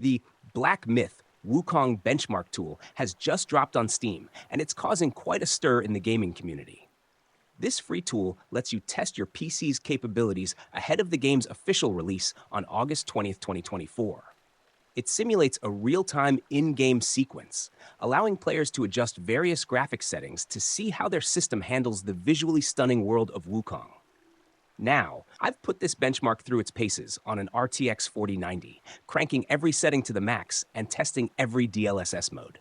The Black Myth Wukong benchmark tool has just dropped on Steam, and it's causing quite a stir in the gaming community. This free tool lets you test your PC's capabilities ahead of the game's official release on August 20th, 2024. It simulates a real-time in-game sequence, allowing players to adjust various graphics settings to see how their system handles the visually stunning world of Wukong. Now, I've put this benchmark through its paces on an RTX 4090, cranking every setting to the max and testing every DLSS mode.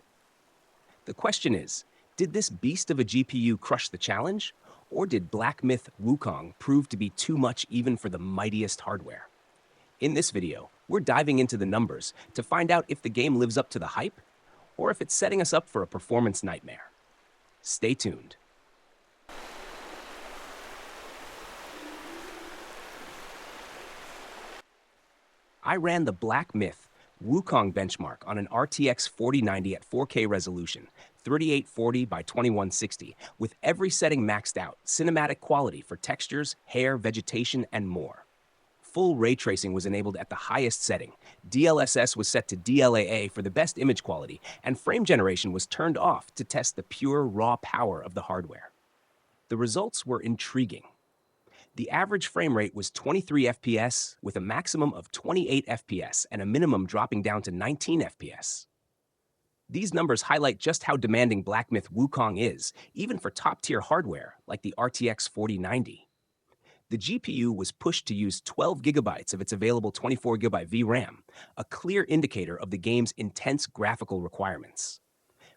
The question is, did this beast of a GPU crush the challenge? Or did Black Myth Wukong prove to be too much even for the mightiest hardware? In this video, we're diving into the numbers to find out if the game lives up to the hype, or if it's setting us up for a performance nightmare. Stay tuned. I ran the Black Myth Wukong benchmark on an RTX 4090 at 4K resolution, 3840 by 2160, with every setting maxed out, cinematic quality for textures, hair, vegetation, and more. Full ray tracing was enabled at the highest setting, DLSS was set to DLAA for the best image quality, and frame generation was turned off to test the pure, raw power of the hardware. The results were intriguing. The average frame rate was 23 FPS, with a maximum of 28 FPS and a minimum dropping down to 19 FPS. These numbers highlight just how demanding Black Myth Wukong is, even for top-tier hardware like the RTX 4090. The GPU was pushed to use 12 gigabytes of its available 24GB VRAM, a clear indicator of the game's intense graphical requirements.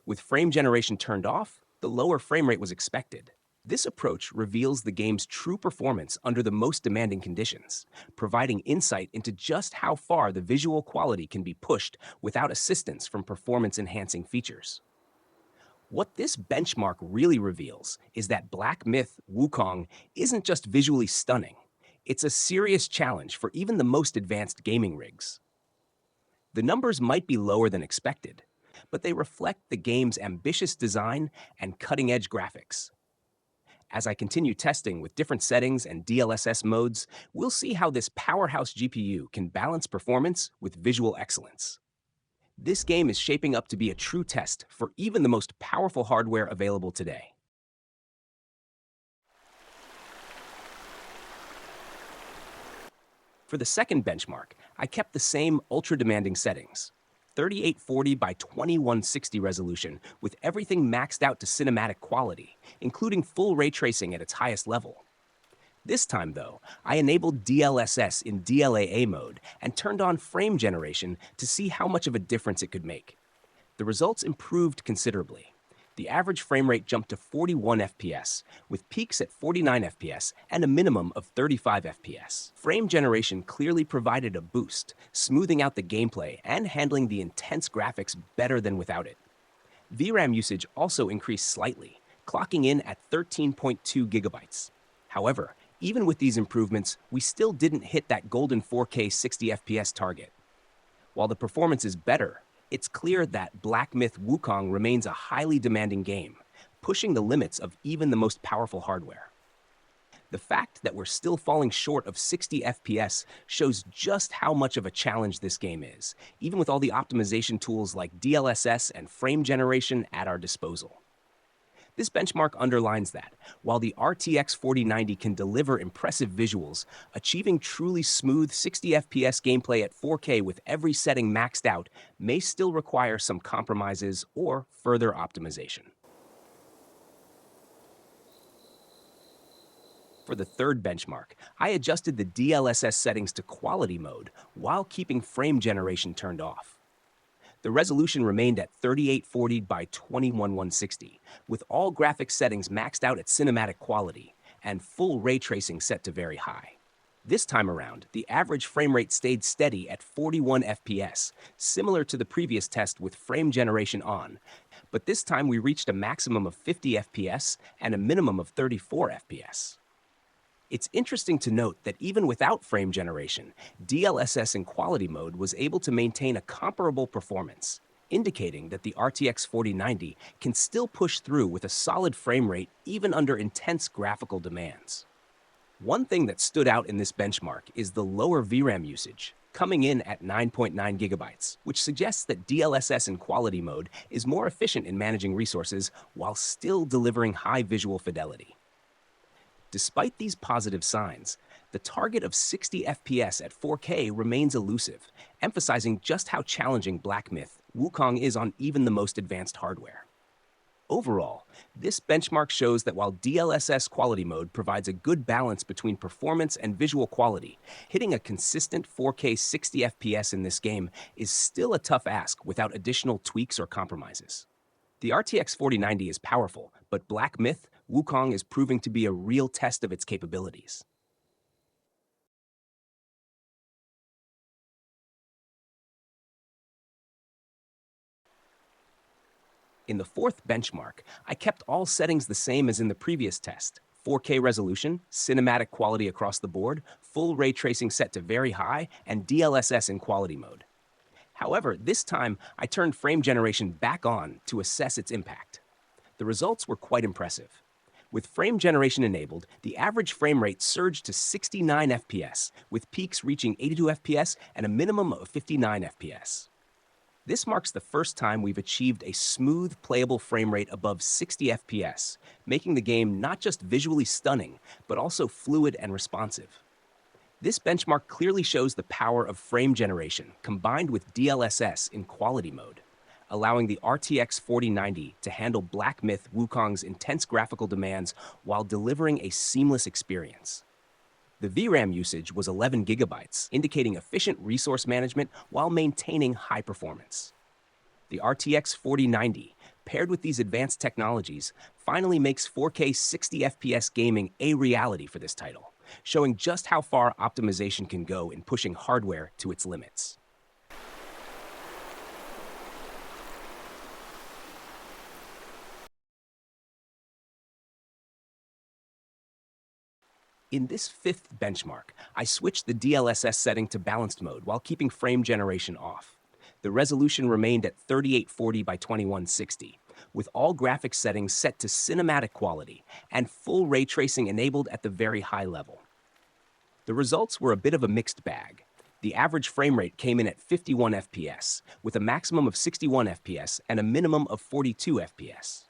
With frame generation turned off, the lower frame rate was expected. This approach reveals the game's true performance under the most demanding conditions, providing insight into just how far the visual quality can be pushed without assistance from performance-enhancing features. What this benchmark really reveals is that Black Myth Wukong isn't just visually stunning, it's a serious challenge for even the most advanced gaming rigs. The numbers might be lower than expected, but they reflect the game's ambitious design and cutting-edge graphics. As I continue testing with different settings and DLSS modes, we'll see how this powerhouse GPU can balance performance with visual excellence. This game is shaping up to be a true test for even the most powerful hardware available today. For the second benchmark, I kept the same ultra-demanding settings. 3840 by 2160 resolution with everything maxed out to cinematic quality, including full ray tracing at its highest level. This time, though, I enabled DLSS in DLAA mode and turned on frame generation to see how much of a difference it could make. The results improved considerably. The average frame rate jumped to 41 FPS, with peaks at 49 FPS and a minimum of 35 FPS. Frame generation clearly provided a boost, smoothing out the gameplay and handling the intense graphics better than without it. VRAM usage also increased slightly, clocking in at 13.2 gigabytes. However, even with these improvements, we still didn't hit that golden 4K 60 FPS target. While the performance is better, it's clear that Black Myth Wukong remains a highly demanding game, pushing the limits of even the most powerful hardware. The fact that we're still falling short of 60 FPS shows just how much of a challenge this game is, even with all the optimization tools like DLSS and frame generation at our disposal. This benchmark underlines that, while the RTX 4090 can deliver impressive visuals, achieving truly smooth 60 FPS gameplay at 4K with every setting maxed out may still require some compromises or further optimization. For the third benchmark, I adjusted the DLSS settings to quality mode while keeping frame generation turned off. The resolution remained at 3840 by 21160, with all graphics settings maxed out at cinematic quality and full ray tracing set to very high. This time around, the average frame rate stayed steady at 41 FPS, similar to the previous test with frame generation on, but this time we reached a maximum of 50 FPS and a minimum of 34 FPS. It's interesting to note that even without frame generation, DLSS in quality mode was able to maintain a comparable performance, indicating that the RTX 4090 can still push through with a solid frame rate even under intense graphical demands. One thing that stood out in this benchmark is the lower VRAM usage. coming in at 9.9 gigabytes, which suggests that DLSS in quality mode is more efficient in managing resources while still delivering high visual fidelity. Despite these positive signs, the target of 60 FPS at 4K remains elusive, emphasizing just how challenging Black Myth Wukong is on even the most advanced hardware. Overall, this benchmark shows that while DLSS quality mode provides a good balance between performance and visual quality, hitting a consistent 4K 60 FPS in this game is still a tough ask without additional tweaks or compromises. The RTX 4090 is powerful, but Black Myth Wukong is proving to be a real test of its capabilities. In the fourth benchmark, I kept all settings the same as in the previous test. 4K resolution, cinematic quality across the board, full ray tracing set to very high, and DLSS in quality mode. However, this time I turned frame generation back on to assess its impact. The results were quite impressive. With frame generation enabled, the average frame rate surged to 69 FPS, with peaks reaching 82 FPS and a minimum of 59 FPS. This marks the first time we've achieved a smooth, playable frame rate above 60 FPS, making the game not just visually stunning, but also fluid and responsive. This benchmark clearly shows the power of frame generation combined with DLSS in quality mode, allowing the RTX 4090 to handle Black Myth Wukong's intense graphical demands while delivering a seamless experience. The VRAM usage was 11 gigabytes, indicating efficient resource management while maintaining high performance. The RTX 4090, paired with these advanced technologies, finally makes 4K 60 FPS gaming a reality for this title, showing just how far optimization can go in pushing hardware to its limits. In this fifth benchmark, I switched the DLSS setting to balanced mode while keeping frame generation off. The resolution remained at 3840 by 2160, with all graphics settings set to cinematic quality and full ray tracing enabled at the very high level. The results were a bit of a mixed bag. The average frame rate came in at 51 FPS, with a maximum of 61 FPS and a minimum of 42 FPS.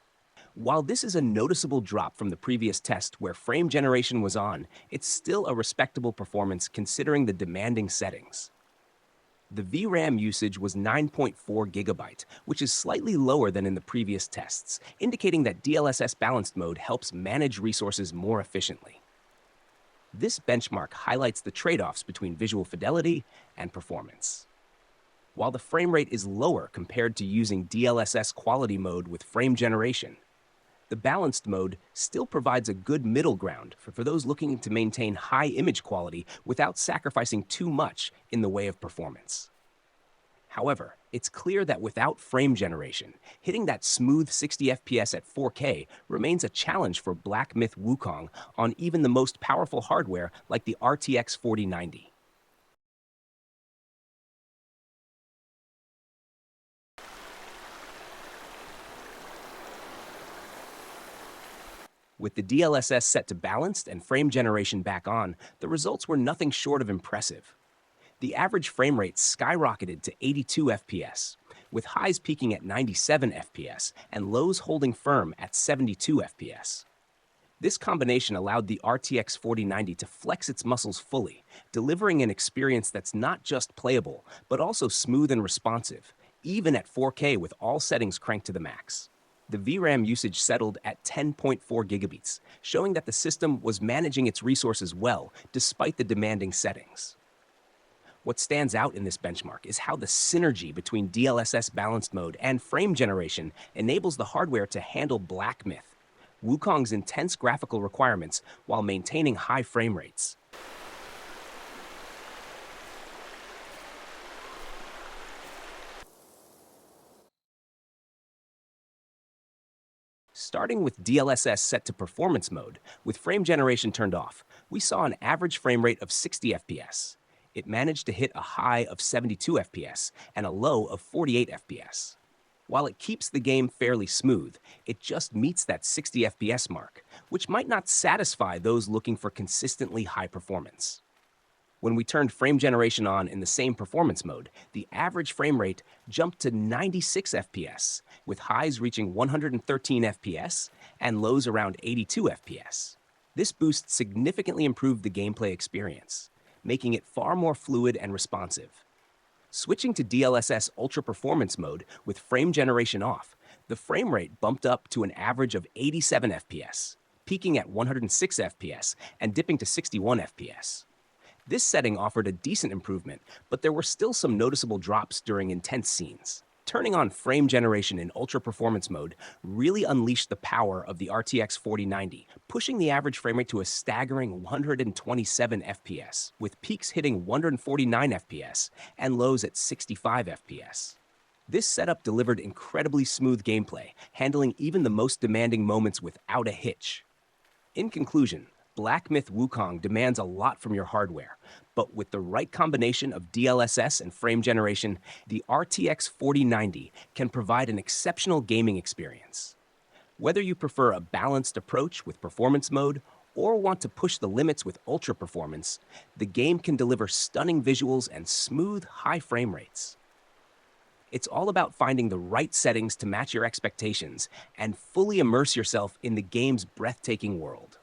While this is a noticeable drop from the previous test where frame generation was on, it's still a respectable performance considering the demanding settings. The VRAM usage was 9.4 gigabyte, which is slightly lower than in the previous tests, indicating that DLSS balanced mode helps manage resources more efficiently. This benchmark highlights the trade-offs between visual fidelity and performance. While the frame rate is lower compared to using DLSS quality mode with frame generation, the balanced mode still provides a good middle ground for those looking to maintain high image quality without sacrificing too much in the way of performance. However, it's clear that without frame generation, hitting that smooth 60 FPS at 4K remains a challenge for Black Myth Wukong on even the most powerful hardware like the RTX 4090. With the DLSS set to balanced and frame generation back on, the results were nothing short of impressive. The average frame rate skyrocketed to 82 FPS, with highs peaking at 97 FPS and lows holding firm at 72 FPS. This combination allowed the RTX 4090 to flex its muscles fully, delivering an experience that's not just playable, but also smooth and responsive, even at 4K with all settings cranked to the max. The VRAM usage settled at 10.4 gigabits, showing that the system was managing its resources well despite the demanding settings. What stands out in this benchmark is how the synergy between DLSS balanced mode and frame generation enables the hardware to handle Black Myth Wukong's intense graphical requirements while maintaining high frame rates. Starting with DLSS set to performance mode, with frame generation turned off, we saw an average frame rate of 60 FPS. It managed to hit a high of 72 FPS and a low of 48 FPS. While it keeps the game fairly smooth, it just meets that 60 FPS mark, which might not satisfy those looking for consistently high performance. When we turned frame generation on in the same performance mode, the average frame rate jumped to 96 FPS, with highs reaching 113 FPS and lows around 82 FPS. This boost significantly improved the gameplay experience, making it far more fluid and responsive. Switching to DLSS Ultra Performance mode with frame generation off, the frame rate bumped up to an average of 87 FPS, peaking at 106 FPS and dipping to 61 FPS. This setting offered a decent improvement, but there were still some noticeable drops during intense scenes. Turning on frame generation in Ultra Performance mode really unleashed the power of the RTX 4090, pushing the average frame rate to a staggering 127 FPS, with peaks hitting 149 FPS and lows at 65 FPS. This setup delivered incredibly smooth gameplay, handling even the most demanding moments without a hitch. In conclusion, Black Myth Wukong demands a lot from your hardware, but with the right combination of DLSS and frame generation, the RTX 4090 can provide an exceptional gaming experience. Whether you prefer a balanced approach with performance mode or want to push the limits with ultra performance, the game can deliver stunning visuals and smooth, high frame rates. It's all about finding the right settings to match your expectations and fully immerse yourself in the game's breathtaking world.